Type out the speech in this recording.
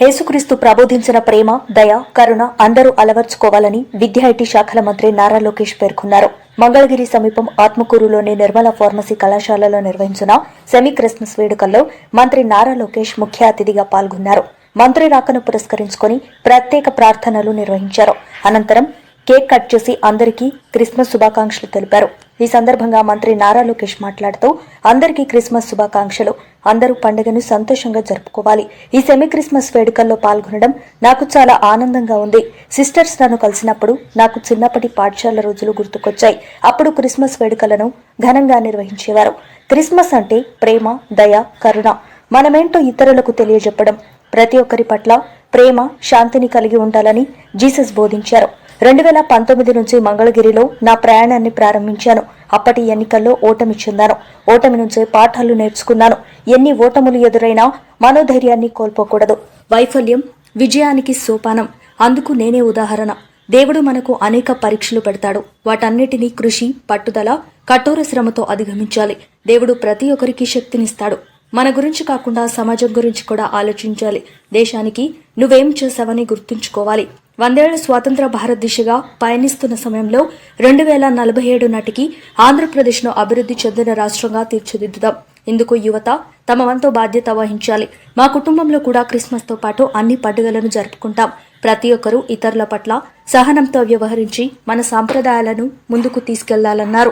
యేసుక్రీస్తు ప్రబోధించిన ప్రేమ, దయ, కరుణ అందరూ అలవర్చుకోవాలని విద్యా ఐటీ శాఖల మంత్రి నారా లోకేష్ పేర్కొన్నారు. మంగళగిరి సమీపం ఆత్మకూరులోని నిర్మల ఫార్మసీ కళాశాలలో నిర్వహించిన సెమీ క్రిస్మస్ వేడుకల్లో మంత్రి నారా లోకేష్ ముఖ్య అతిథిగా పాల్గొన్నారు. మంత్రి రాకను పురస్కరించుకుని ప్రత్యేక ప్రార్థనలు నిర్వహించారు. అనంతరం కేక్ కట్ చేసి అందరికీ క్రిస్మస్ శుభాకాంక్షలు తెలిపారు. ఈ సందర్భంగా మంత్రి నారా లోకేష్ మాట్లాడుతూ అందరికీ క్రిస్మస్ శుభాకాంక్షలు, అందరూ పండుగను సంతోషంగా జరుపుకోవాలి. ఈ సెమీ క్రిస్మస్ వేడుకల్లో పాల్గొనడం నాకు చాలా ఆనందంగా ఉంది. సిస్టర్స్ నన్ను కలిసినప్పుడు నాకు చిన్నప్పటి పాఠశాల రోజులు గుర్తుకొచ్చాయి. అప్పుడు క్రిస్మస్ వేడుకలను ఘనంగా నిర్వహించేవారు. క్రిస్మస్ అంటే ప్రేమ, దయ, కరుణ, మనమేంటో ఇతరులకు తెలియజెప్పడం, ప్రతి ఒక్కరి పట్ల ప్రేమ, శాంతిని కలిగి ఉండాలని జీసస్ బోధించారు. 2019 నుంచి మంగళగిరిలో నా ప్రయాణాన్ని ప్రారంభించాను. అప్పటి ఎన్నికల్లో ఓటమి చెందాను. ఓటమి నుంచే పాఠాలు నేర్చుకున్నాను. ఎన్ని ఓటములు ఎదురైనా మనోధైర్యాన్ని కోల్పోకూడదు. వైఫల్యం విజయానికి సోపానం. అందుకు నేనే ఉదాహరణ. దేవుడు మనకు అనేక పరీక్షలు పెడతాడు. వాటన్నిటినీ కృషి, పట్టుదల, కఠోర శ్రమతో అధిగమించాలి. దేవుడు ప్రతి ఒక్కరికి శక్తినిస్తాడు. మన గురించి కాకుండా సమాజం గురించి కూడా ఆలోచించాలి. దేశానికి నువ్వేం చేశావని గుర్తుంచుకోవాలి. 100 ఏళ్ల స్వాతంత్ర భారత్ దిశగా పయనిస్తున్న సమయంలో 2047 నాటికి ఆంధ్రప్రదేశ్ను అభివృద్ధి చెందిన రాష్ట్రంగా తీర్చిదిద్దుదాం. ఇందుకు యువత తమ వంతు బాధ్యత వహించాలి. మా కుటుంబంలో కూడా క్రిస్మస్తో పాటు అన్ని పండుగలను జరుపుకుంటాం. ప్రతి ఒక్కరూ ఇతరుల పట్ల సహనంతో వ్యవహరించి మన సాంప్రదాయాలను ముందుకు తీసుకెళ్లాలన్నారు.